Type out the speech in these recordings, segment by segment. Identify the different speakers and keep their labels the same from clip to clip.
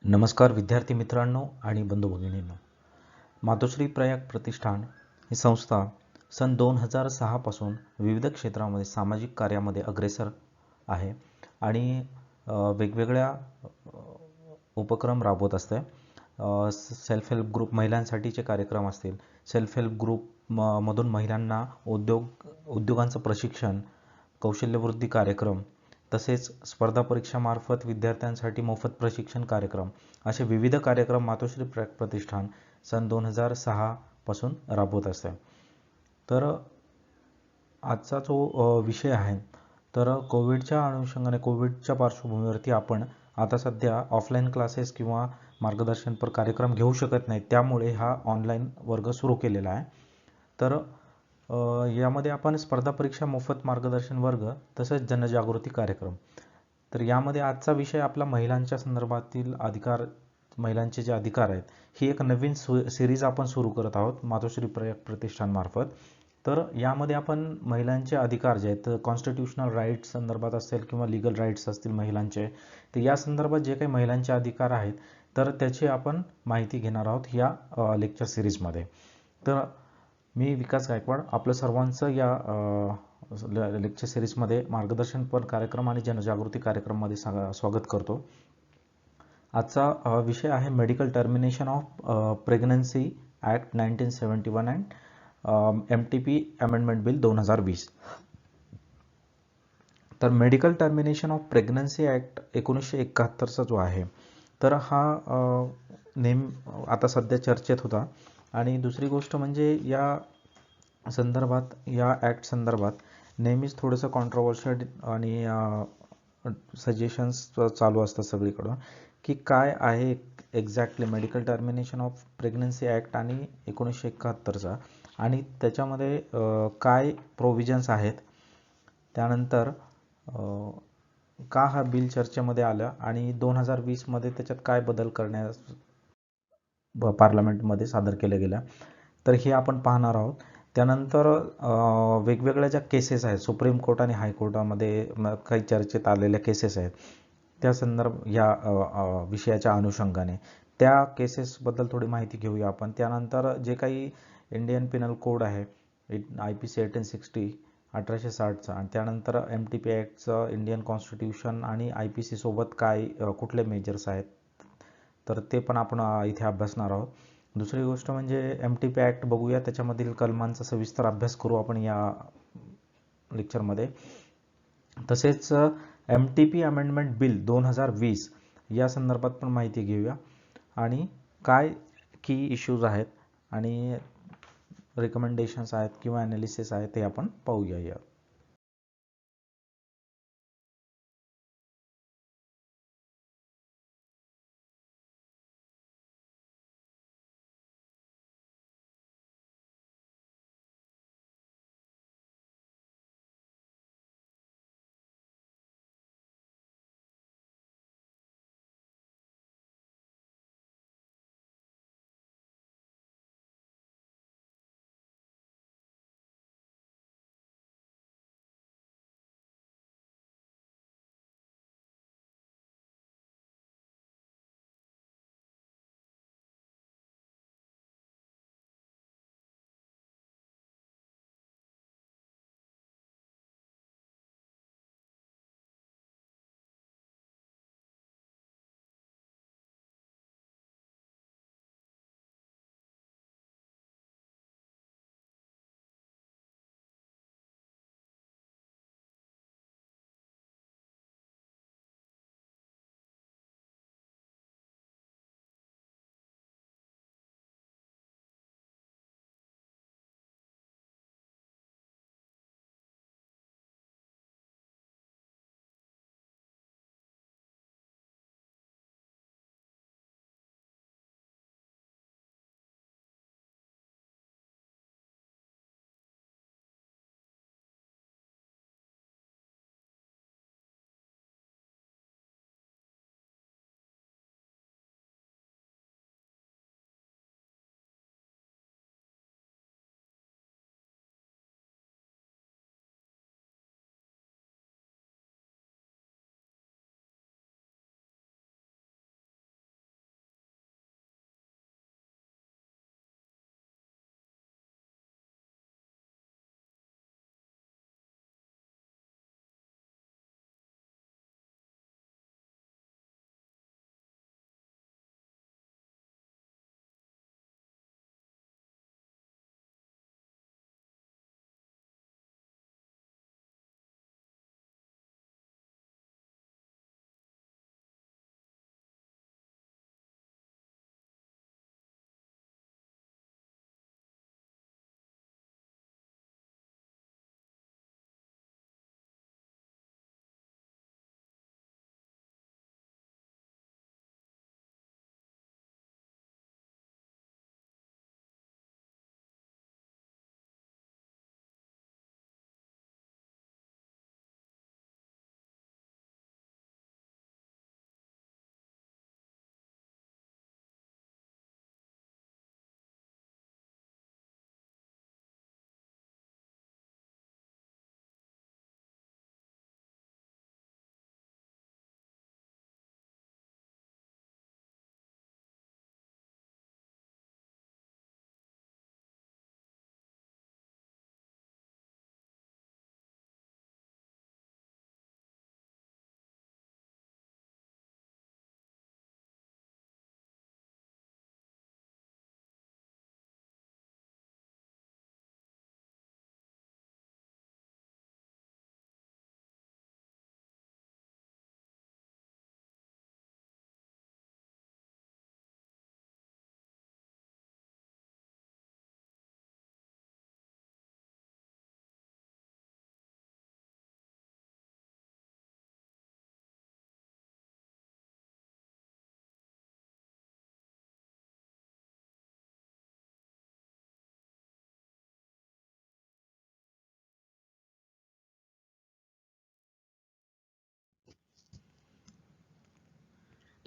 Speaker 1: नमस्कार विद्यार्थी मित्रांनो आणि बंधू भगिनींनो. मातोश्री प्रयाग प्रतिष्ठान ही संस्था सन 2006 पासून विविध क्षेत्रामध्ये सामाजिक कार्यामध्ये अग्रेसर आहे आणि वेगवेगळ्या उपक्रम राबवत असते. सेल्फ हेल्प ग्रुप महिलांसाठीचे कार्यक्रम असतील, सेल्फ हेल्प ग्रुप मधून महिलांना उद्योगांचं प्रशिक्षण, कौशल्यवृद्धी कार्यक्रम, तसेच स्पर्धा परीक्षामार्फत विद्यार्थ्यांसाठी मोफत प्रशिक्षण कार्यक्रम असे विविध कार्यक्रम मातोश्री प्रयाग प्रतिष्ठान सन 2006 पासून राबवत असते. तर आजचा जो विषय आहे तर कोविडच्या अनुषंगाने कोविडच्या पार्श्वभूमीवरती आपण आता सध्या ऑफलाईन क्लासेस किंवा मार्गदर्शनपर कार्यक्रम घेऊ शकत नाही, त्यामुळे हा ऑनलाईन वर्ग सुरू केलेला आहे. तर यामध्ये आपण स्पर्धा परीक्षा मोफत मार्गदर्शन वर्ग तसेच जनजागृती कार्यक्रम. तर यामध्ये आजचा विषय आपला महिलांच्या संदर्भातील अधिकार, महिलांचे जे अधिकार आहेत, ही एक नवीन सिरीज आपण सुरू करत आहोत मातोश्री प्रयाग प्रतिष्ठानमार्फत. तर यामध्ये आपण महिलांचे अधिकार जे आहेत, कॉन्स्टिट्यूशनल राईट्स संदर्भात असतील किंवा लिगल राईट्स असतील महिलांचे, तर या संदर्भात जे काही महिलांचे अधिकार आहेत तर त्याची आपण माहिती घेणार आहोत या लेक्चर सिरीजमध्ये. तर मी विकास गायकवाड आपलं सर्वांचं या लेक्चर सिरीजमध्ये मार्गदर्शनपर कार्यक्रम आणि जनजागृती कार्यक्रममध्ये स्वागत करतो. आजचा विषय आहे medical termination of pregnancy act 1971 and MTP amendment bill 2020. तर मेडिकल टर्मिनेशन ऑफ प्रेग्नन्सी ॲक्ट 1971चा जो आहे तर हा आता सध्या चर्चेत होता. आणि दुसरी गोष्ट म्हणजे या संदर्भात, या ॲक्ट संदर्भात नेहमीच थोडंसं कॉन्ट्रोवर्शियल आणि सजेशन्स चालू असतात सगळीकडून की काय आहे exactly medical termination of pregnancy act आणि 1971चा आणि त्याच्यामध्ये काय प्रोव्हिजन्स आहेत, त्यानंतर का हा बिल चर्चेमध्ये आला आणि 2020मध्ये त्याच्यात काय बदल करण्यास पार्लमेंटमध्ये सादर केल्या गेल्या, तर हे आपण पाहणार आहोत. त्यानंतर वेगवेगळ्या ज्या केसेस आहेत सुप्रीम कोर्ट आणि हायकोर्टामध्ये काही चर्चेत आलेल्या केसेस आहेत त्या या विषयाच्या अनुषंगाने त्या केसेसबद्दल थोडी माहिती घेऊया आपण. त्यानंतर जे काही इंडियन पिनल कोड आहे IPC 1860 1860चा आणि त्यानंतर MTP ॲक्टचं इंडियन कॉन्स्टिट्यूशन आणि IPC सोबत काय कुठले मेजर्स आहेत तर ते पण आपण इथे अभ्यासणार आहोत. दुसरी गोष्ट म्हणजे MTP ॲक्ट बघूया, त्याच्यामधील कलमांचा सविस्तर अभ्यास करू आपण या लेक्चरमध्ये. तसेच MTP अमेंडमेंट बिल 2020 या संदर्भात पण माहिती घेऊया आणि काय की इश्यूज आहेत आणि रिकमेंडेशन्स आहेत किंवा ॲनालिसिस आहेत ते आपण पाहूया.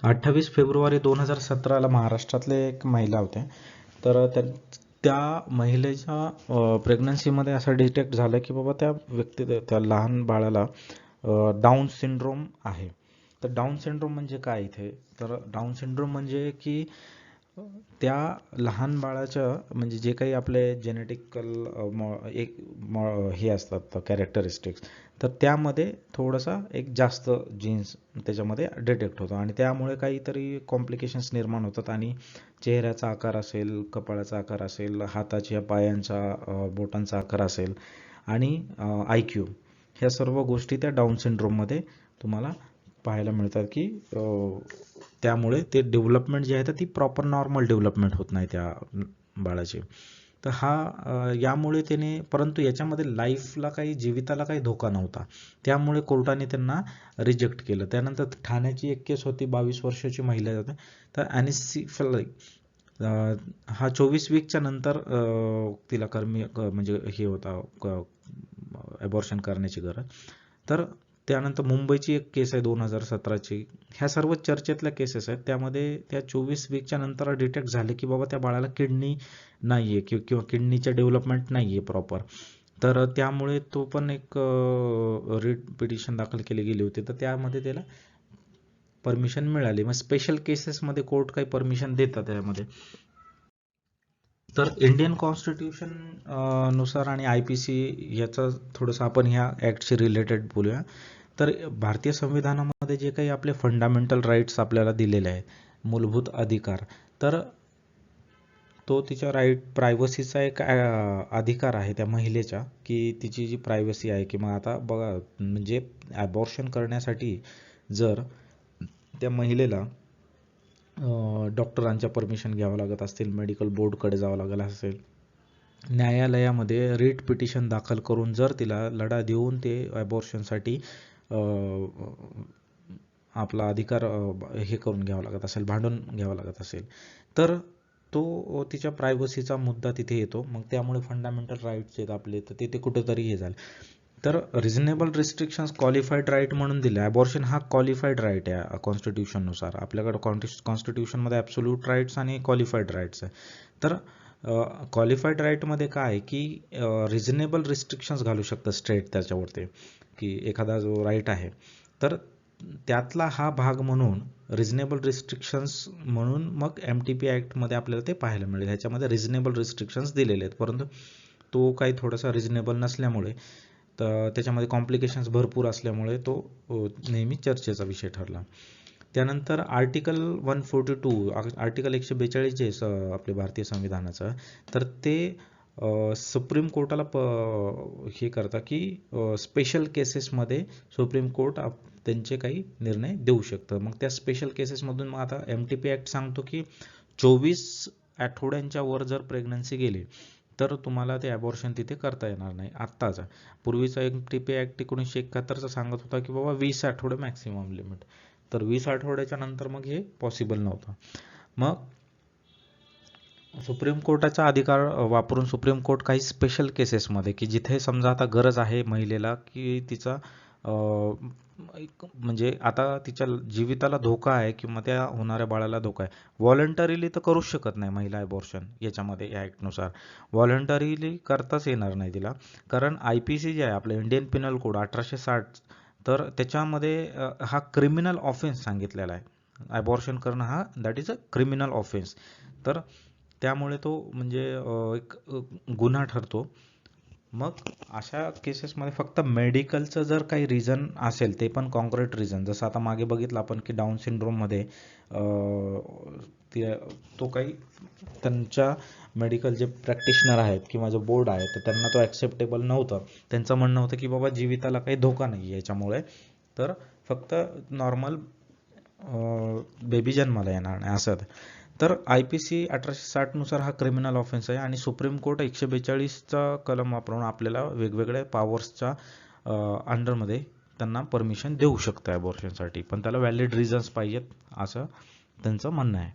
Speaker 1: 28 फेब्रुवारी 2017ला महाराष्ट्रातले एक महिला होते. तर त्या महिलेच्या प्रेग्नन्सीमध्ये असं डिटेक्ट झालं की बाबा त्या लहान बाळाला डाऊन सिंड्रोम आहे. तर डाऊन सिंड्रोम म्हणजे काय इथे? तर डाऊन सिंड्रोम म्हणजे की त्या लहान बाळाच्या म्हणजे जे काही आपले जेनेटिकल हे असतात कॅरेक्टरिस्टिक्स, तर त्यामध्ये थोडासा एक जास्त जीन्स त्याच्यामध्ये डिटेक्ट होतो आणि त्यामुळे काहीतरी कॉम्प्लिकेशन्स निर्माण होतात आणि चेहऱ्याचा आकार असेल, कपाळाचा आकार असेल, हाताच्या पायांचा बोटांचा आकार असेल आणि IQ, ह्या सर्व गोष्टी त्या डाऊन सिंड्रोममध्ये तुम्हाला पाहायला मिळतात की त्यामुळे ते डेव्हलपमेंट जे आहे तर ती प्रॉपर नॉर्मल डेव्हलपमेंट होत नाही त्या बाळाची. तर यामुळे त्याने, परंतु याच्यामध्ये लाईफला जीविताला काही धोका नव्हता, त्यामुळे कोर्टाने त्यांना रिजेक्ट केलं. त्यानंतर ठाण्याची एक केस होती, 22 वर्षाची महिला होती. तर ॲनिसिफलाई हा 24 वीकच्या नंतर तिला म्हणजे हे होता ॲबॉर्शन करण्याची गरज. तर त्यानंतर मुंबईची एक केस आहे 2017ची. ह्या सर्व चर्चेतल्या केसेस आहेत. त्यामध्ये त्या 24 वीकच्या नंतर डिटेक्ट झाले की बाबा त्या बाळाला किडनी नाही आहे किंवा किडनीच्या डेव्हलपमेंट नाही आहे प्रॉपर. तर त्यामुळे तो पण एक रिट पिटिशन दाखल केली गेली होती. तर त्यामध्ये त्याला परमिशन मिळाली. मग स्पेशल केसेसमध्ये कोर्ट काही परमिशन देतात त्यामध्ये. तर इंडियन कॉन्स्टिट्यूशन नुसार आणि IPC याचं थोडंसं आपण ह्या ॲक्टशी रिलेटेड बोलूया. तर भारतीय संविधानामध्ये जे काही आपले फंडामेंटल राईट्स आपल्याला दिलेले आहेत, मूलभूत अधिकार, तर तो तिच्या प्रायव्हसीचा एक अधिकार आहे त्या महिलेच्या, की तिची जी प्रायव्हसी आहे. की मग आता बघा, म्हणजे ॲबॉर्शन करण्यासाठी जर त्या महिलेला डॉक्टरांच्या परमिशन घ्यावं लागत असतील, मेडिकल बोर्डकडे जावं लागत असेल, न्यायालयामध्ये रिट पिटिशन दाखल करून जर तिला लढा देऊन ते ॲबॉर्शनसाठी आपला अधिकार हे करून घ्यावा लागत असेल, भांडून घ्यावं लागत असेल, तर तो तिच्या प्रायव्हसीचा मुद्दा तिथे येतो. मग त्यामुळे फंडामेंटल राईट्स आहेत आपले, तर तिथे कुठेतरी हे झालं. तर रिझनेबल रिस्ट्रिक्शन्स क्वालिफाईड राईट म्हणून दिले. ॲबॉर्शन हा क्वालिफाईड राईट आहे कॉन्स्टिट्यूशननुसार. आपल्याकडे कॉन्स्टिट्यूशनमध्ये ॲब्सोल्यूट राईट्स आणि क्वालिफाईड राईट्स आहे. तर क्वालिफाईड राईटमध्ये काय आहे की रिझनेबल रिस्ट्रिक्शन्स घालू शकतं स्टेट त्याच्यावरती, की एखादा जो राईट आहे तर त्यातला हा भाग म्हणून रिझनेबल रिस्ट्रिक्शन्स म्हणून मग MTP ॲक्टमध्ये आपल्याला ते पाहायला मिळेल. ह्याच्यामध्ये रिझनेबल रिस्ट्रिक्शन्स दिलेले आहेत, परंतु तो काही थोडासा रिझनेबल नसल्यामुळे, तर त्याच्यामध्ये कॉम्प्लिकेशन्स भरपूर असल्यामुळे तो नेहमी चर्चेचा विषय ठरला. त्यानंतर आर्टिकल 142, आर्टिकल 142 जे आपले भारतीय संविधानाचं, तर ते सुप्रीम कोर्टाला हे करता की स्पेशल केसेसमध्ये सुप्रीम कोर्ट त्यांचे काही निर्णय देऊ शकतं. मग त्या स्पेशल केसेसमधून मग आता MTP ॲक्ट सांगतो की 24 आठवड्यांच्या वर जर प्रेग्नन्सी गेली तर तुम्हाला ते ॲबॉर्शन तिथे करता येणार नाही. आत्ताचा, पूर्वीचा MTP ॲक्ट 1971चा सांगत होता की बाबा 20 आठवडे मॅक्सिमम लिमिट. तर 20 आठवड्याच्या नंतर मग हे पॉसिबल नव्हतं. मग सुप्रीम कोर्टाचा अधिकार वापरून सुप्रीम कोर्ट काही स्पेशल केसेसमध्ये, की जिथे समजा आता गरज आहे महिलेला की तिचा म्हणजे आता तिच्या जीविताला धोका आहे किंवा त्या होणाऱ्या बाळाला धोका आहे, व्हॉलंटरीली तर करूच शकत नाही महिला ॲबॉर्शन. याच्यामध्ये या ॲक्टनुसार व्हॉलंटरीली करताच येणार नाही तिला, कारण IPC जे आहे आपलं इंडियन पिनल कोड 1860, तर त्याच्यामध्ये हा क्रिमिनल ऑफेन्स सांगितलेला आहे. ॲबॉर्शन करणं हा that is a criminal offence. तर त्यामुळे तो म्हणजे एक गुन्हा ठरतो. मग अशा केसेसमध्ये फक्त मेडिकलचं जर काही रिझन असेल, ते पण कॉन्क्रीट रिझन, जसं आता मागे बघितलं आपण की डाऊन सिंड्रोममध्ये तो काही त्यांच्या मेडिकल जे प्रॅक्टिशनर आहेत किंवा जो बोर्ड आहे तर त्यांना तो ॲक्सेप्टेबल नव्हतं. त्यांचं म्हणणं होतं की बाबा जीविताला काही धोका नाही आहे याच्यामुळे, तर फक्त नॉर्मल बेबी जन्माला येणार नाही असं. तर IPC 1860 नुसार हा क्रिमिनल ऑफेन्स आहे आणि सुप्रीम कोर्ट 142चा कलम वापरून आपल्याला वेगवेगळ्या पॉवर्सच्या अंडरमध्ये त्यांना परमिशन देऊ शकतं ॲबॉर्शनसाठी, पण त्याला व्हॅलिड रिझन्स पाहिजेत असं त्यांचं म्हणणं आहे.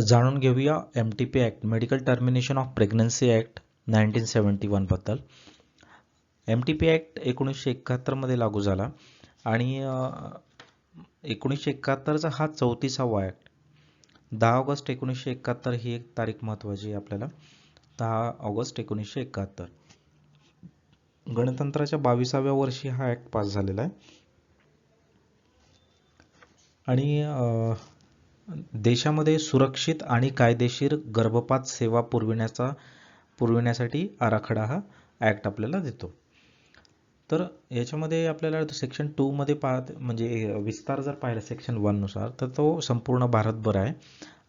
Speaker 1: जाणून घेऊया MTP act, medical termination of pregnancy act 1971 बद्दल. MTP ॲक्ट 1971 मध्ये लागू झाला आणि 1971चा हा 34वा ॲक्ट. 10 ऑगस्ट 1971 ही एक तारीख महत्त्वाची आहे आपल्याला. 10 ऑगस्ट 1971 गणतंत्राच्या 22व्या वर्षी हा ॲक्ट पास झालेला आहे. आणि देशामध्ये सुरक्षित आणि कायदेशीर गर्भपात सेवा पुरविण्यासाठी आराखडा हा ॲक्ट आपल्याला देतो. तर याच्यामध्ये आपल्याला सेक्शन 2 मध्ये म्हणजे विस्तार जर पाहिला सेक्शन 1 नुसार, तर तो संपूर्ण भारतभर आहे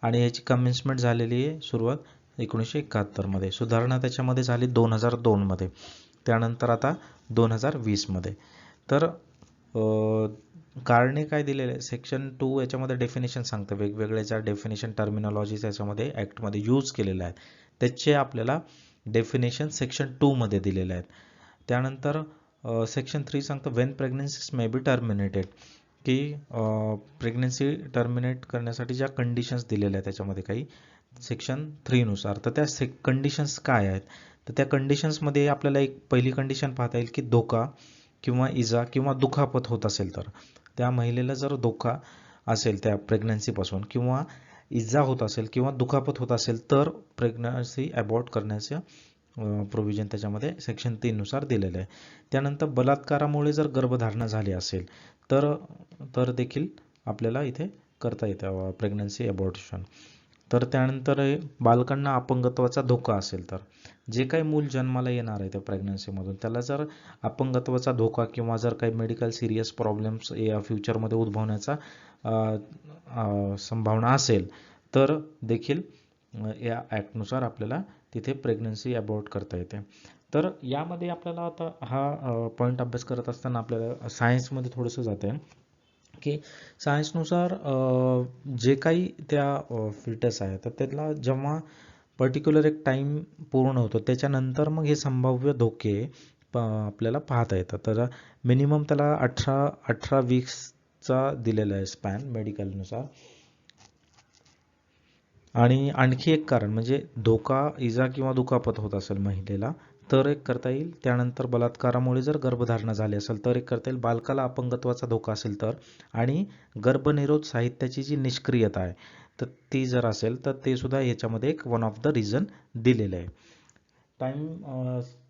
Speaker 1: आणि याची कमेन्समेंट झालेली आहे सुरुवात 1971 मध्ये. सुधारणा त्याच्यामध्ये झाली 2002 मध्ये, त्यानंतर आता 2020 मध्ये. तर कारणे काय दिलेले आहे सेक्शन 2 याच्यामध्ये डेफिनेशन सांगतं, वेगवेगळे ज्या डेफिनेशन टर्मिनॉलॉजीज याच्यामध्ये ॲक्टमध्ये यूज केलेल्या आहेत त्याचे आपल्याला डेफिनेशन सेक्शन 2 मध्ये दिलेले आहेत. त्यानंतर सेक्शन 3 सांगतं व्हेन प्रेग्नन्सीज मे बी टर्मिनेटेड, की प्रेग्नन्सी टर्मिनेट करण्यासाठी ज्या कंडिशन्स दिलेल्या आहेत त्याच्यामध्ये काही सेक्शन 3 नुसार. तर त्या कंडिशन्स काय आहेत, तर त्या कंडिशन्समध्ये आपल्याला एक पहिली कंडिशन पाहता येईल की धोका किंवा इजा किंवा दुखापत होत असेल, तर त्या महिलेला जर धोका असेल त्या प्रेग्नन्सीपासून किंवा इजा होत असेल किंवा दुखापत होत असेल तर प्रेग्नन्सी अबॉर्ट करण्याचं प्रोव्हिजन त्याच्यामध्ये सेक्शन 3 नुसार दिलेलं आहे. त्यानंतर बलात्कारामुळे जर गर्भधारणा झाली असेल तर देखील आपल्याला इथे करता येतं प्रेग्नन्सी अबॉर्शन. तर त्यानंतर बालकांना अपंगत्वाचा धोका असेल, तर जे काही मूल जन्माला येणार आहे त्या प्रेग्नन्सीमधून त्याला जर अपंगत्वाचा धोका किंवा जर काही मेडिकल सिरियस प्रॉब्लेम्स या फ्युचरमध्ये उद्भवण्याचा संभावना असेल तर देखील या ॲक्टनुसार आपल्याला तिथे प्रेग्नन्सी अबॉर्ट करता येते. तर यामध्ये आपल्याला आता हा पॉईंट अभ्यास करत असताना आपल्याला सायन्समध्ये थोडंसं जाते की सायन्सनुसार जे काही त्या फिटस आहे तर त्याला जेव्हा पर्टिक्युलर एक टाईम पूर्ण होतो त्याच्यानंतर मग हे संभाव्य धोके आपल्याला पाहता येतात. तर मिनिमम त्याला 18 वीक्सचा दिलेला आहे स्पॅन मेडिकलनुसार. आणि आणखी एक कारण म्हणजे धोका इजा किंवा दुखापत होत असेल महिलेला तर एक करता येईल. त्यानंतर बलात्कारामुळे जर गर्भधारणा झाली असेल तर एक करता येईल. बालकाला अपंगत्वाचा धोका असेल तर, आणि गर्भनिरोध साहित्याची जी निष्क्रियता आहे तर ती जर असेल तर ते सुद्धा याच्यामध्ये एक वन ऑफ द रिझन दिलेलं आहे. टाईम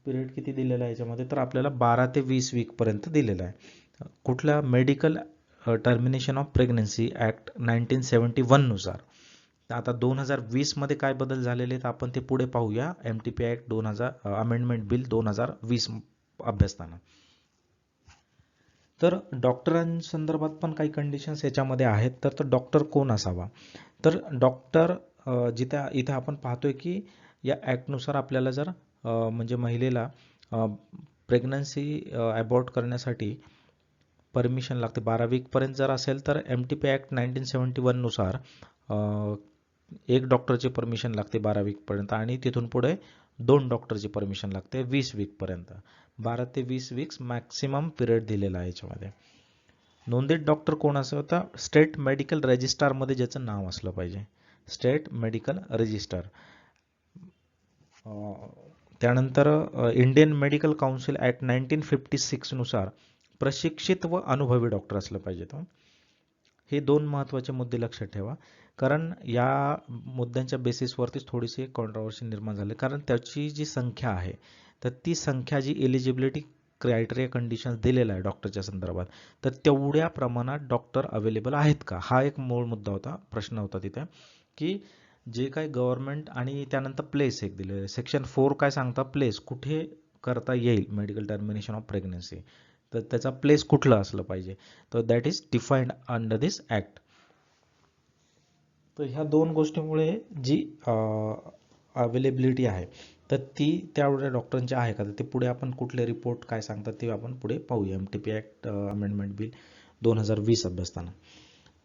Speaker 1: पिरियड किती दिलेला आहे याच्यामध्ये, तर आपल्याला 12 ते 20 वीकपर्यंत दिलेला आहे. कुठल्या medical termination of pregnancy act 1971 नुसार. आता 2020 मध्ये काय बदल झालेले आहेत आपण ते पुढे पाहूया MTP ॲक्ट 2000 अमेंडमेंट बिल 2020 अभ्यासताना. तर डॉक्टरांसंदर्भात पण काही कंडिशन्स याच्यामध्ये आहेत. तर डॉक्टर कोण असावा, तर डॉक्टर इथे आपण पाहतोय की या ॲक्टनुसार आपल्याला जर म्हणजे महिलेला प्रेग्नन्सी अबॉर्ट करण्यासाठी परमिशन लागते 12 वीकपर्यंत जर असेल तर MTP ॲक्ट 1971 नुसार एक डॉक्टरची परमिशन लागते 12 वीकपर्यंत आणि तिथून पुढे 2 डॉक्टरची परमिशन लागते 20 वीकपर्यंत. 12 ते 20 वीक्स मॅक्सिमम पिरियड दिलेला आहे याच्यामध्ये. नोंदित डॉक्टर कोण असं होता, स्टेट मेडिकल रजिस्टरमध्ये ज्याचं नाव असलं पाहिजे, स्टेट मेडिकल रजिस्टर. त्यानंतर इंडियन मेडिकल काउन्सिल ॲक्ट 1956 नुसार प्रशिक्षित व अनुभवी डॉक्टर असलं पाहिजे. हे 2 महत्त्वाचे मुद्दे लक्षात ठेवा, कारण या मुद्द्यांच्या बेसिसवरतीच थोडीशी कॉन्ट्रोवर्सी निर्माण झाली. कारण त्याची जी संख्या आहे तर ती संख्या जी एलिजिबिलिटी क्रायटेरिया कंडिशन्स दिलेला आहे डॉक्टरच्या संदर्भात, तर तेवढ्या प्रमाणात डॉक्टर अवेलेबल आहेत का, हा एक मूळ मुद्दा होता, प्रश्न होता तिथे. की जे काही गव्हर्नमेंट आणि त्यानंतर प्लेस एक दिले सेक्शन 4 काय सांगता, प्लेस कुठे करता येईल मेडिकल टर्मिनेशन ऑफ प्रेग्नन्सी, तर त्याचा प्लेस कुठलं असलं पाहिजे, तर that is defined under this act. तर ह्या 2 गोष्टीमुळे जी अवेलेबिलिटी आहे तर ती त्यावेळेला डॉक्टरांची आहे का, तर ते पुढे आपण कुठले रिपोर्ट काय सांगतात ते आपण पुढे पाहूया MTP ॲक्ट अमेंडमेंट बिल 2020 अभ्यासताना.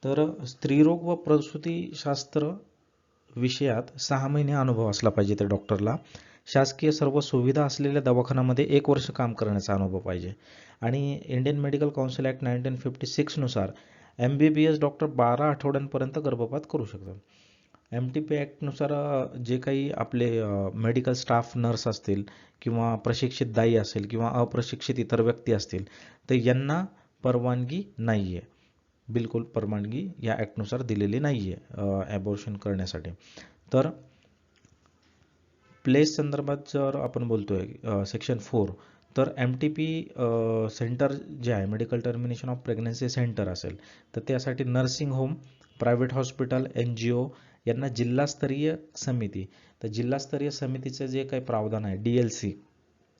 Speaker 1: तर स्त्रीरोग व प्रसूतीशास्त्र विषयात 6 महिने अनुभव असला पाहिजे त्या डॉक्टरला. शासकीय सर्व सुविधा असलेल्या दवाखान्यामध्ये 1 वर्ष काम करण्याचा अनुभव पाहिजे. आणि इंडियन मेडिकल काउन्सिल ॲक्ट 1956 नुसार MBBS डॉक्टर 12 आठवड्यांपर्यंत गर्भपात करू शकतात. MTP ॲक्टनुसार जे काही आपले मेडिकल स्टाफ नर्स असतील किंवा प्रशिक्षित दाई असेल किंवा अप्रशिक्षित इतर व्यक्ती असतील तर यांना परवानगी नाही आहे. बिलकुल परवानगी या ॲक्टनुसार दिलेली नाही आहे ॲबॉर्शन करण्यासाठी. तर प्लेस संदर्भात जर आपण बोलतोय सेक्शन 4, तर MTP सेंटर जे आहे, medical termination of pregnancy centre असेल, तर त्यासाठी nursing home, private hospital, NGO यांना जिल्हास्तरीय समिती, तर जिल्हास्तरीय समितीचं जे काही प्रावधान आहे DLC,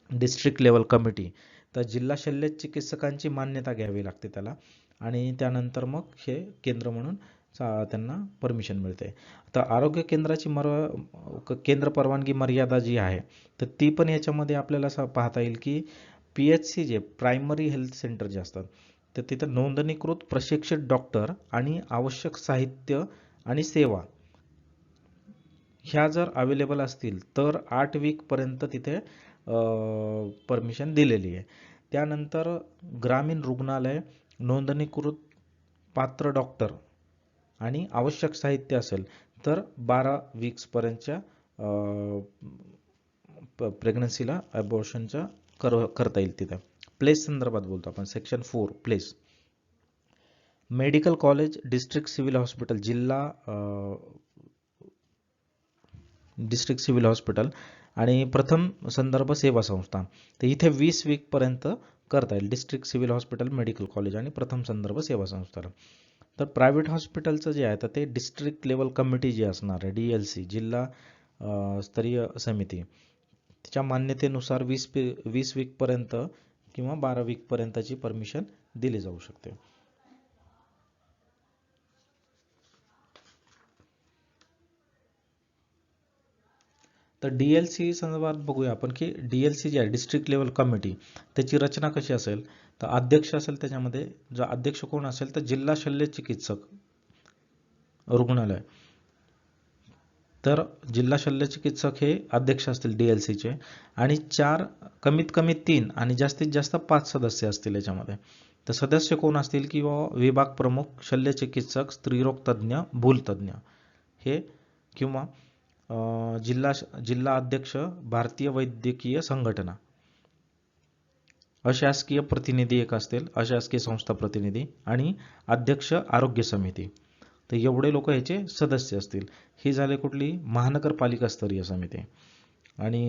Speaker 1: डिस्ट्रिक्ट लेवल कमिटी, तर जिल्हा शल्य चिकित्सकांची मान्यता घ्यावी लागते त्याला, आणि त्यानंतर मग हे केंद्र म्हणून त्यांना परमिशन मिळते. तर आरोग्य केंद्राची केंद्र परवानगी मर्यादा जी आहे, तर ती पण याच्यामध्ये आपल्याला असं पाहता येईल की PHC जे प्रायमरी हेल्थ सेंटर जे असतात, तर तिथं नोंदणीकृत प्रशिक्षित डॉक्टर आणि आवश्यक साहित्य आणि सेवा ह्या जर अवेलेबल असतील तर 8 वीकपर्यंत तिथे परमिशन दिलेली आहे. त्यानंतर ग्रामीण रुग्णालय, नोंदणीकृत पात्र डॉक्टर आणि आवश्यक साहित्य असेल तर 12 वीक्सपर्यंतच्या प्रेग्नन्सीला ॲबॉर्शनच्या करता येईल तिथं. प्लेस संदर्भात बोलतो आपण, section 4 place. Medical college, district civil hospital, district civil hospital आणि प्रथम संदर्भ सेवा संस्था, तर इथे 20 वीकपर्यंत करता येईल district civil hospital, medical college आणि प्रथम संदर्भ सेवा संस्थाला. तर प्रायव्हेट हॉस्पिटलचं जे आहे तर ते डिस्ट्रिक्ट लेवल कमिटी जी असणार आहे DLC, जिल्हा स्तरीय समिती, त्याच्या मान्यतेनुसार 20 वीकपर्यंत किंवा 12 वीकपर्यंतची परमिशन दिली जाऊ शकते. तर DLC संदर्भात बघूया आपण की DLC जी आहे, डिस्ट्रिक्ट लेवल कमिटी, त्याची रचना कशी असेल, तर अध्यक्ष असेल त्याच्यामध्ये, जो अध्यक्ष कोण असेल तर जिल्हा शल्य चिकित्सक रुग्णालय, तर जिल्हा शल्य चिकित्सक हे अध्यक्ष असतील DLCचे, आणि कमीत कमी 3 आणि जास्तीत जास्त 5 सदस्य असतील याच्यामध्ये. तर सदस्य कोण असतील की विभाग प्रमुख, शल्य चिकित्सक, स्त्रीरोग तज्ज्ञ, भूलतज्ञ हे, किंवा जिल्हा अध्यक्ष भारतीय वैद्यकीय संघटना, अशासकीय प्रतिनिधी एक असतील, अशासकीय संस्था प्रतिनिधी, आणि अध्यक्ष आरोग्य समिती. तर एवढे लोक ह्याचे सदस्य असतील. ही झाले कुठली, महानगरपालिका स्तरीय समिती, आणि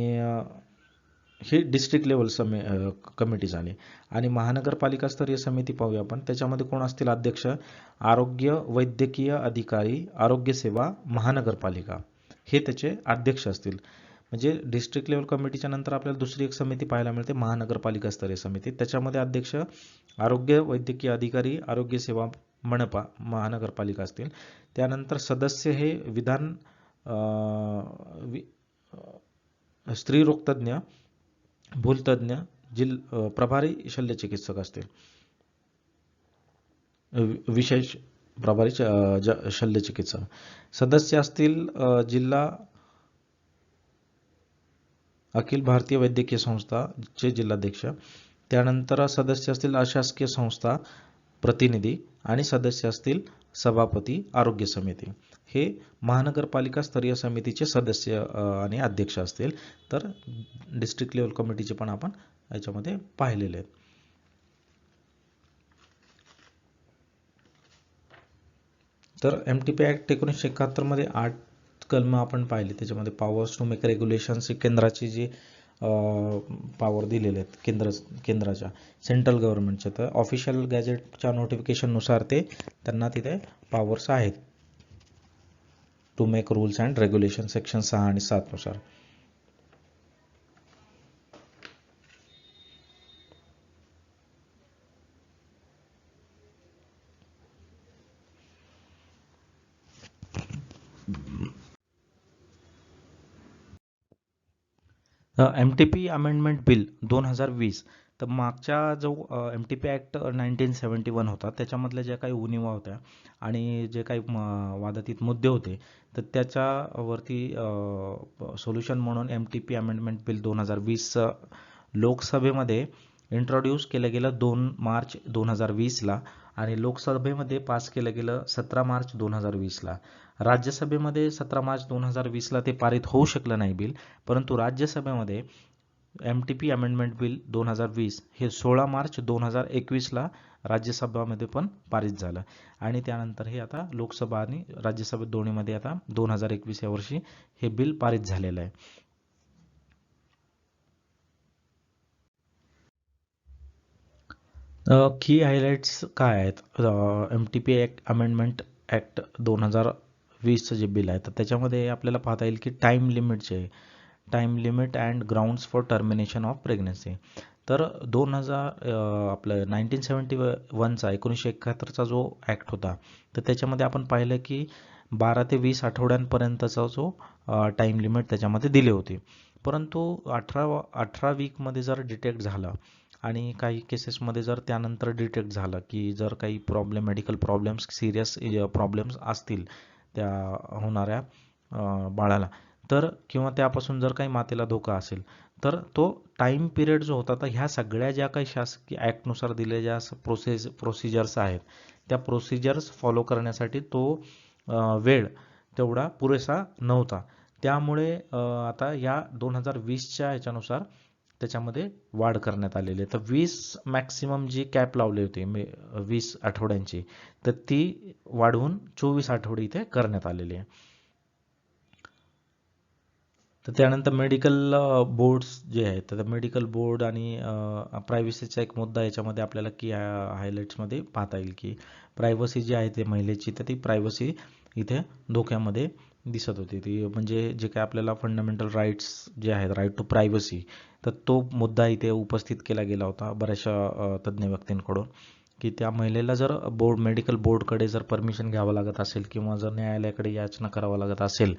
Speaker 1: ही डिस्ट्रिक्ट लेवल कमिटी झाली. आणि महानगरपालिका स्तरीय समिती पाहूया आपण, त्याच्यामध्ये कोण असतील अध्यक्ष, आरोग्य वैद्यकीय अधिकारी, आरोग्य सेवा, महानगरपालिका, हे त्याचे अध्यक्ष असतील. म्हणजे डिस्ट्रिक्ट लेवल कमिटीच्या नंतर आपल्याला दुसरी एक समिती पाहायला मिळते, महानगरपालिका स्तरीय समिती. त्याच्यामध्ये अध्यक्ष आरोग्य वैद्यकीय अधिकारी, आरोग्य सेवा, मनपा, महानगरपालिका असतील. त्यानंतर सदस्य हे स्त्रीरोगतज्ञ, भूलतज्ञ, प्रभारी शल्यचिकित्सक असतील, विशेष प्रभारी शल्यचिकित्सक. सदस्य असतील जिल्हा अखिल भारतीय वैद्यकीय संस्था चे जिल्हाध्यक्ष. त्यानंतर सदस्य असतील अशासकीय संस्था प्रतिनिधी, आणि सदस्य असतील सभापती आरोग्य समिती. हे महानगरपालिका स्तरीय समितीचे सदस्य आणि अध्यक्ष असतील. तर डिस्ट्रिक्ट लेवल कमिटीचे पण आपण याच्यामध्ये पाहिलेले आहेत. तर MTP ॲक्ट 1971 मध्ये 8 कलम आपण पाहिले. त्याच्यामध्ये पॉवर्स टू मेक रेग्युलेशन्स, केंद्राची जी पॉवर दिलेले आहेत केंद्राच्या, सेंट्रल गव्हर्नमेंटच्या, तर ऑफिशियल गॅजेटच्या नोटिफिकेशननुसार त्यांना तिथे पॉवर्स आहेत to make rules and regulation, section 6 आणि 7 नुसार. MTP अमेंडमेंट बिल 2020, तर मागच्या जो MTP ॲक्ट 1971 होता, त्याच्यामधल्या ज्या काही उणिवा होत्या आणि जे काही वादातीत मुद्दे होते, तर त्याच्यावरती सोल्युशन म्हणून MTP अमेंडमेंट बिल 2020 लोकसभेमध्ये इंट्रोड्यूस केलं गेलं 2 मार्च 2020ला, आणि लोकसभेमध्ये पास केलं गेलं 17 मार्च 2020ला. राज्यसभेमध्ये 17 मार्च 2020ला ते पारित होऊ शकलं नाही बिल, परंतु राज्यसभेमध्ये MTP अमेंडमेंट बिल 2020 हे 16 मार्च 2021ला राज्यसभामध्ये पण पारित झालं आणि त्यानंतर हे आता लोकसभा आणि राज्यसभा दोन्हीमध्ये आता 2021 या वर्षी हे बिल पारित झालेलं आहे. की हायलाइट्स काय आहेत? MTP ॲक्ट अमेंडमेंट ॲक्ट 2020चं जे बिल आहे तर त्याच्यामध्ये आपल्याला पाहता येईल की टाईम लिमिटचे time limit and grounds for termination of pregnancy. तर 2000 आपलं 1971चा 1971चा जो ॲक्ट होता तर त्याच्यामध्ये आपण पाहिलं की 12 ते 20 आठवड्यांपर्यंतचा जो टाईम लिमिट त्याच्यामध्ये दिले होते. परंतु 18 वीकमध्ये जर डिटेक्ट झालं आणि काही केसेसमध्ये जर त्यानंतर डिटेक्ट झालं की जर काही मेडिकल प्रॉब्लेम्स सिरियस प्रॉब्लेम्स असतील त्या होणाऱ्या बाळाला तर किंवा त्यापासून जर काही मातेला धोका असेल तर तो टाईम पिरियड जो होता तर ह्या सगळ्या ज्या काही शासकीय ॲक्टनुसार दिलेल्या ज्या प्रोसिजर्स आहेत त्या प्रोसिजर्स फॉलो करण्यासाठी तो वेळ तेवढा पुरेसा नव्हता. त्यामुळे आता या 2020च्या ह्याच्यानुसार त्याच्यामध्ये वाढ करण्यात आलेली आहे. तर 20 मॅक्सिमम जी कॅप लावली होती 20 आठवड्यांची तर ती वाढवून 24 आठवडे इथे करण्यात आलेली आहे. तर त्यानंतर मेडिकल बोर्ड्स जे आहेत तर मेडिकल बोर्ड आणि प्रायव्हसीचा एक मुद्दा याच्यामध्ये आपल्याला की हायलाइट्समध्ये पाहता येईल की प्रायव्हसी जी आहे ते महिलेची तर ती प्रायव्हसी इथे धोक्यामध्ये दिसत होती. ती म्हणजे जे काय आपल्याला फंडामेंटल राईट्स जे आहेत राईट टू प्रायव्हसी तर तो मुद्दा इथे उपस्थित केला गेला होता बऱ्याचशा तज्ज्ञ व्यक्तींकडून की त्या महिलेला जर मेडिकल बोर्डकडे जर परमिशन घ्यावं लागत असेल किंवा जर न्यायालयाकडे याचना करावं लागत असेल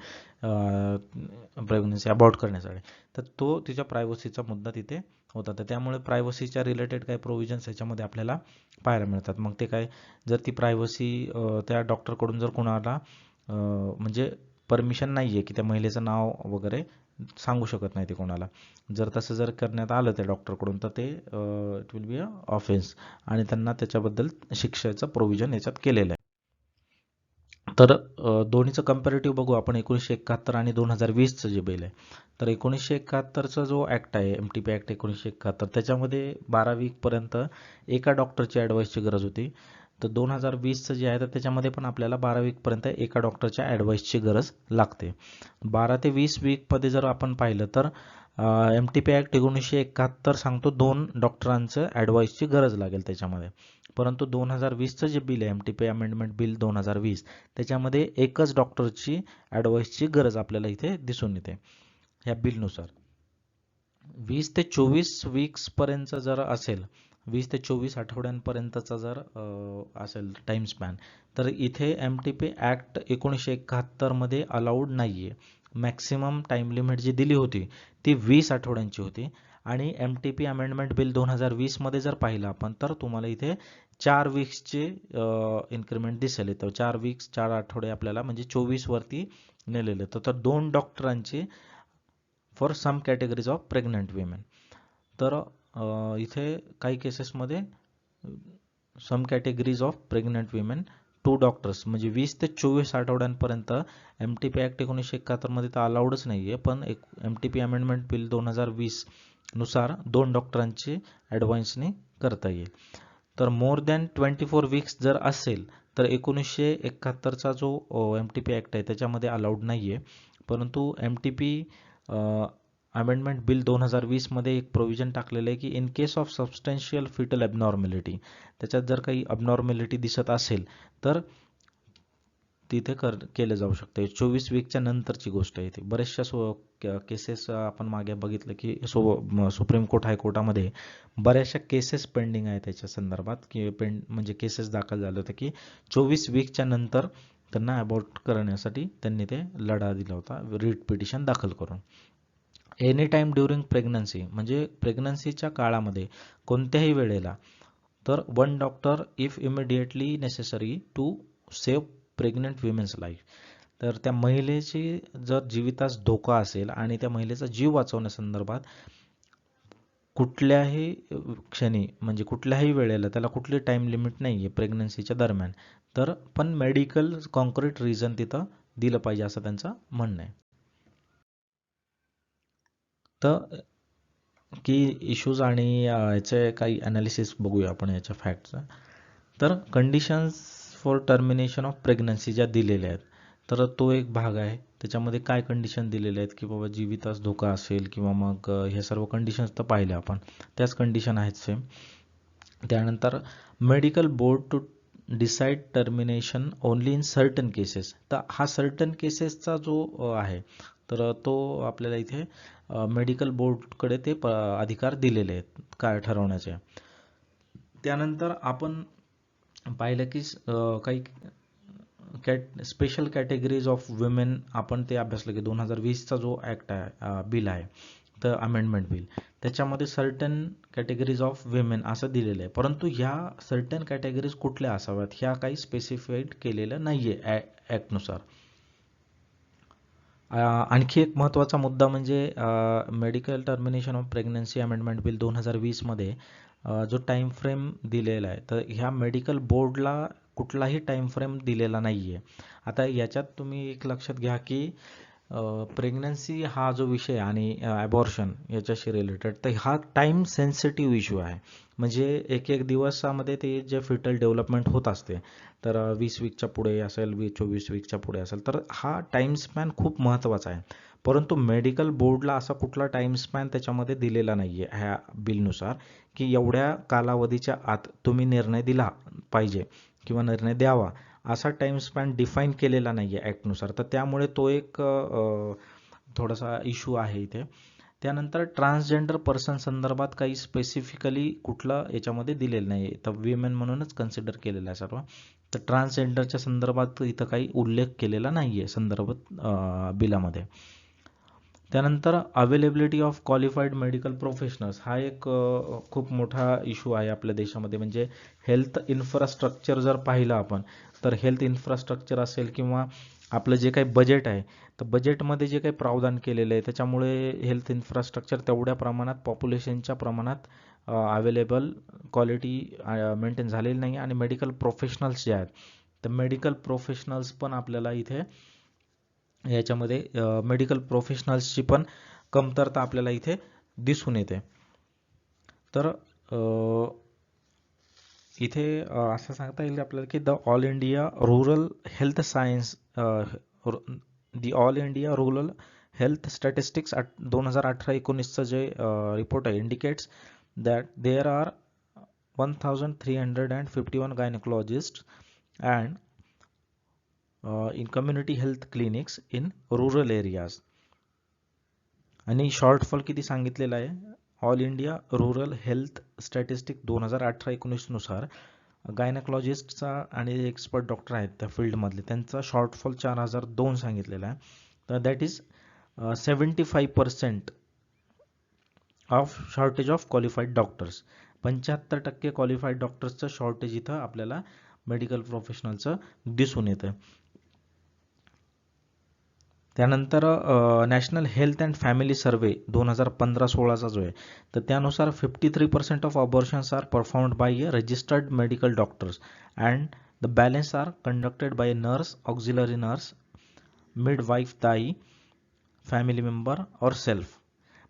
Speaker 1: प्रेग्नन्सी अबॉर्ट करण्यासाठी तर तो तिच्या प्रायव्हसीचा मुद्दा तिथे होता. तर त्यामुळे प्रायव्हसीच्या रिलेटेड काही प्रोव्हिजन्स याच्यामध्ये आपल्याला पाहायला मिळतात. मग ते काय जर ती प्रायव्हसी त्या डॉक्टरकडून जर कोणाला म्हणजे परमिशन नाही आहे की त्या महिलेचं नाव वगैरे सांगू शकत नाही ते कोणाला, जर तसं जर करण्यात आलं त्या डॉक्टरकडून तर ते it will be a offence आणि त्यांना त्याच्याबद्दल शिक्षेचं प्रोव्हिजन याच्यात केलेलं आहे. तर दोन्हीचं कंपॅरेटिव्ह बघू आपण 1971 आणि 2020चं जे बिल आहे. तर 1971चा जो ॲक्ट आहे MTP ॲक्ट 1971 त्याच्यामध्ये 12 वीकपर्यंत एका डॉक्टरची ॲडवाईसची गरज होती. तर 2020चं जे आहे तर त्याच्यामध्ये पण आपल्याला 12 वीकपर्यंत एका डॉक्टरच्या ॲडवाईसची गरज लागते. 12 ते 20 वीकमध्ये जर आपण पाहिलं तर MTP ॲक्ट 1971 सांगतो 2 डॉक्टरांचं ॲडवाईसची गरज लागेल त्याच्यामध्ये. परंतु 2020चं जे बिल आहे MTP अमेंडमेंट बिल 2020 त्याच्यामध्ये एकच डॉक्टरची ॲडवाईसची गरज आपल्याला इथे दिसून येते ह्या बिलनुसार. 20 ते 24 वीक्सपर्यंत जर असेल 20 ते 24 आठवड्यांपर्यंतचा जर असेल टाईम स्पॅन तर इथे MTP ॲक्ट 1971मध्ये अलाउड नाही आहे. मॅक्सिमम टाईम लिमिट जी दिली होती ती 20 आठवड्यांची होती आणि MTP अमेंडमेंट बिल 2020मध्ये जर पाहिलं आपण तर तुम्हाला इथे 4 वीक्सचे इन्क्रीमेंट दिसेल. तर 4 वीक्स 4 आठवडे आपल्याला म्हणजे 24 वरती नेलेले. तर 2 डॉक्टरांची for some categories of pregnant women. तर इथे काही केसेसमध्ये some categories of pregnant women 2 doctors म्हणजे 20 ते 24 आठवड्यांपर्यंत MTP ॲक्ट 1971मध्ये तर अलाउडच नाही आहे, पण MTP अमेंडमेंट बिल 2020 नुसार 2 डॉक्टरांची ॲडव्हान्सने करता येईल. तर मोर दॅन 24 वीक्स जर असेल तर 1971चा जो MTP ॲक्ट आहे त्याच्यामध्ये अलाउड नाही आहे. परंतु MTP अमेंडमेंट बिल 2020मध्ये एक प्रोव्हिजन टाकलेलं आहे की in case of substantial foetal abnormality त्याच्यात जर काही अबनॉर्मॅलिटी दिसत असेल तर तिथे केलं जाऊ शकते. 24 वीकच्या नंतरची गोष्ट आहे ती. बऱ्याचशा केसेस आपण मागे बघितलं की सुप्रीम कोर्ट हायकोर्टामध्ये बऱ्याचशा केसेस पेंडिंग आहे त्याच्या संदर्भात की म्हणजे केसेस दाखल झाले होते की 24 वीकच्या नंतर त्यांना अबॉर्ट करण्यासाठी त्यांनी ते लढा दिला होता रिट पिटिशन दाखल करून. एनी टाईम ड्युरिंग प्रेग्नन्सी म्हणजे प्रेग्नन्सीच्या काळामध्ये कोणत्याही वेळेला तर 1 doctor if immediately necessary to save pregnant women's life. तर त्या महिलेची जर जीवितास धोका असेल आणि त्या महिलेचा जीव वाचवण्यासंदर्भात कुठल्याही क्षणी म्हणजे कुठल्याही वेळेला त्याला कुठली टाईम लिमिट नाही आहे प्रेग्नन्सीच्या दरम्यान तर पण मेडिकल कॉन्क्रीट रिझन तिथं दिलं पाहिजे असं त्यांचं म्हणणं आहे. तर की इश्यूज आणि याचे काही ॲनालिसिस बघूया आपण याच्या फॅक्टचा. तर conditions for termination of pregnancy ज्या दिलेल्या आहेत, तर तो एक भाग आहे. त्याच्यामध्ये काय कंडिशन दिलेल्या आहेत की बाबा जीवितास धोका असेल किंवा मग हे सर्व कंडिशन्स तर पाहिले आपण, त्याच कंडिशन आहेत सेम. त्यानंतर medical board to decide termination only in certain cases. तर हा सर्टन केसेसचा जो आहे तर तो आपल्याला इथे मेडिकल बोर्डकडे ते अधिकार दिलेले आहेत काय ठरवण्याचे. त्यानंतर आपण पाहिलं की काही स्पेशल कॅटेगरीज ऑफ वुमेन आपण ते अभ्यासलं की 2020चा जो ॲक्ट आहे बिल आहे तर अमेंडमेंट बिल, त्याच्यामध्ये सर्टन कॅटेगरीज ऑफ विमेन असं दिलेलं आहे. परंतु ह्या सर्टन कॅटेगरीज कुठल्या असाव्यात ह्या काही स्पेसिफाईड केलेलं नाही आहे ॲक्टनुसार. आणखी एक महत्त्वाचा मुद्दा म्हणजे medical termination of pregnancy amendment bill 2020मध्ये जो टाईम फ्रेम दिलेला आहे तर ह्या मेडिकल बोर्डला कुठलाही टाईम फ्रेम दिलेला नाही आहे. आता याच्यात तुम्ही एक लक्षात घ्या की प्रेग्नन्सी हा जो विषय आणि ॲबॉर्शन याच्याशी रिलेटेड तर हा टाईम सेन्सिटिव्ह इश्यू आहे. म्हणजे एक एक दिवसामध्ये ते जे फिटल डेव्हलपमेंट होत असते तर 20 वीकच्या पुढे असेल 24 वीकच्या पुढे असेल तर हा टाईम स्पॅन खूप महत्त्वाचा आहे. परंतु मेडिकल बोर्डला असा कुठला टाईम स्पॅन त्याच्यामध्ये दिलेला नाही आहे ह्या बिलनुसार की एवढ्या कालावधीच्या आत तुम्ही निर्णय दिला पाहिजे किंवा निर्णय द्यावा असा टाईम स्पॅन डिफाईन केलेला नाही आहे ॲक्टनुसार. तर त्यामुळे तो एक थोडासा इश्यू आहे इथे. त्यानंतर ट्रान्सजेंडर पर्सन संदर्भात काही स्पेसिफिकली कुठलं याच्यामध्ये दिलेलं नाही आहे, तर विमेन म्हणूनच कन्सिडर केलेलं आहे सर्व. तर ट्रान्सजेंडरच्या संदर्भात इथं काही उल्लेख केलेला नाही आहे संदर्भ बिलामध्ये. त्यानंतर availability of qualified medical professionals हा एक खूप मोठा इश्यू आहे आपल्या देशामध्ये. म्हणजे हेल्थ इन्फ्रास्ट्रक्चर जर पाहिलं आपण तर हेल्थ इन्फ्रास्ट्रक्चर असेल किंवा आपलं जे काही बजेट आहे तर बजेटमध्ये जे काही प्रावधान केलेलं आहे त्याच्यामुळे हेल्थ इन्फ्रास्ट्रक्चर तेवढ्या प्रमाणात पॉप्युलेशनच्या प्रमाणात अवेलेबल क्वालिटी मेंटेन झालेली नाही. आणि मेडिकल प्रोफेशनल्स जे आहेत तर मेडिकल प्रोफेशनल्स पण आपल्याला इथे याच्यामध्ये मेडिकल प्रोफेशनल्सची पण कमतरता आपल्याला इथे दिसून येते. तर इथे असं सांगता येईल आपल्याला की the all India rural health science the all India rural health statistics 2018-19चं जे रिपोर्ट आहे indicates that there are 1351 gynaecologist and in community health clinics in rural areas. आणि शॉर्टफॉल किती सांगितलेला आहे all India rural health statistic 2018-19 नुसार गायनेकोलॉजिस्टचा आणि expert doctor आहेत त्या फील्डमधले त्यांचा शॉर्टफॉल 4002 सांगितलेला आहे. तर that is 75% of shortage of qualified doctors. 75% qualified डॉक्टर्सचं शॉर्टेज इथं आपल्याला मेडिकल प्रोफेशनलचं दिसून येतं. त्यानंतर national health and family survey 2015-16चा जो आहे तर त्यानुसार 53% of abortions are performed by a registered medical doctors and the balance are conducted by nurse, auxiliary nurse, midwife, दाई, फॅमिली मेंबर और सेल्फ.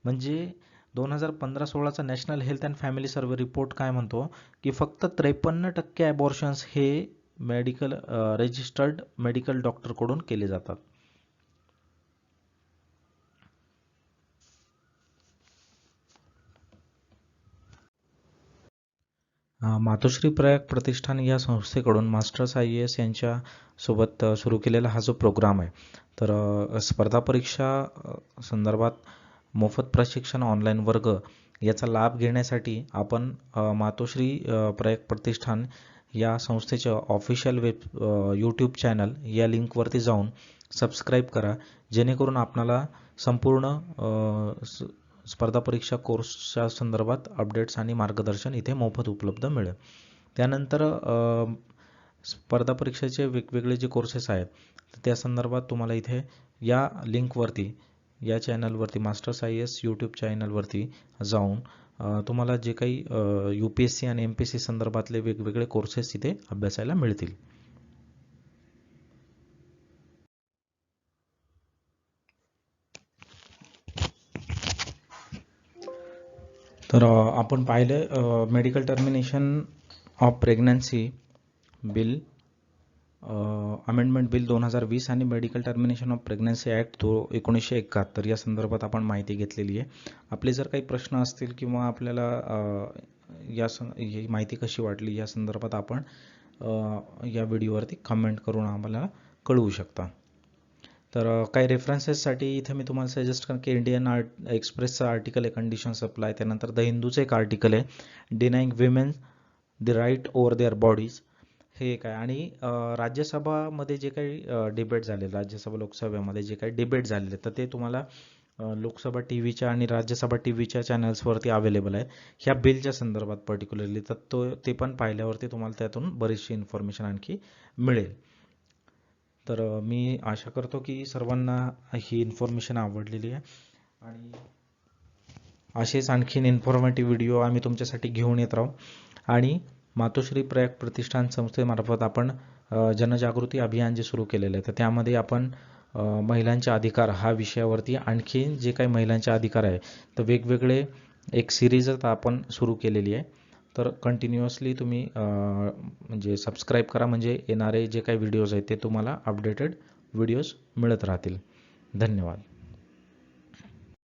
Speaker 1: म्हणजे 2015-16चा national health and family survey report काय म्हणतो की फक्त 53% अबॉर्शन्स हे मेडिकल रजिस्टर्ड मेडिकल डॉक्टरकडून केले जातात. मातोश्री प्रयाग प्रतिष्ठान या संस्थेकडून मास्टर्स IAS यांच्या सोबत सुरू केलेला हा जो प्रोग्राम आहे तर स्पर्धा परीक्षा संदर्भात मोफत प्रशिक्षण ऑनलाईन वर्ग याचा लाभ घेण्यासाठी आपण मातोश्री प्रयाग प्रतिष्ठान या संस्थेच्या ऑफिशियल यूट्यूब चॅनल या लिंकवरती जाऊन सबस्क्राईब करा, जेणेकरून आपणाला संपूर्ण स्पर्धा परीक्षा कोर्सच्या संदर्भात अपडेट्स आणि मार्गदर्शन इथे मोफत उपलब्ध मिळेल. त्यानंतर स्पर्धा परीक्षेचे वेगवेगळे जे कोर्सेस आहेत त्या संदर्भात तुम्हाला इथे या लिंकवरती या चॅनलवरती मास्टर्स IAS यूट्यूब चॅनलवरती जाऊन तुम्हाला जे काही UPSC आणि MPSC संदर्भातले वेगवेगळे कोर्सेस इथे अभ्यासायला मिळतील. तर आपण पाहिलं medical termination of pregnancy bill amendment bill 2020 आणि medical termination of pregnancy act 1971 या संदर्भात आपण माहिती घेतलेली आहे. आपले जर काही प्रश्न असतील किंवा आपल्याला ही माहिती कशी वाटली या संदर्भात आपण या व्हिडिओवरती कमेंट करून आम्हाला कळवू शकता. तर काही रेफरन्सेससाठी इथे मी तुम्हाला सजेस्ट करेन की इंडियन एक्सप्रेसचं आर्टिकल आहे कंडिशन सप्लाय, त्यानंतर द हिंदूचं एक आर्टिकल आहे denying women the right over their bodies, हे एक आहे. आणि राज्यसभामध्ये जे काही डिबेट झाले, राज्यसभा लोकसभेमध्ये जे काही डिबेट झालेले तर ते तुम्हाला लोकसभा टी व्हीच्या आणि राज्यसभा टी व्हीच्या चॅनल्सवरती अवेलेबल आहेत ह्या बिलच्या संदर्भात पर्टिक्युलरली. तर ते पण पाहिल्यावरती तुम्हाला त्यातून बरीचशी इन्फॉर्मेशन आणखी मिळेल. तर मी आशा करतो की सर्वांना ही इन्फॉर्मेशन आवडलेली आहे आणि असेच आणखीन इन्फॉर्मेटिव्ह व्हिडिओ आम्ही तुमच्यासाठी घेऊन येत राहू. आणि मातोश्री प्रयाग प्रतिष्ठान संस्थेमार्फत आपण जनजागृती अभियान जे सुरू केलेलं आहे तर त्यामध्ये आपण महिलांचे अधिकार हा विषयावरती आणखी जे काही महिलांचे अधिकार आहे तर वेगवेगळे एक सिरीजच आपण सुरू केलेली आहे. तर कंटिन्युअसली तुम्ही म्हणजे सबस्क्राईब करा, म्हणजे येणारे जे काही व्हिडिओज आहेत ते तुम्हाला अपडेटेड व्हिडिओज मिळत राहतील. धन्यवाद.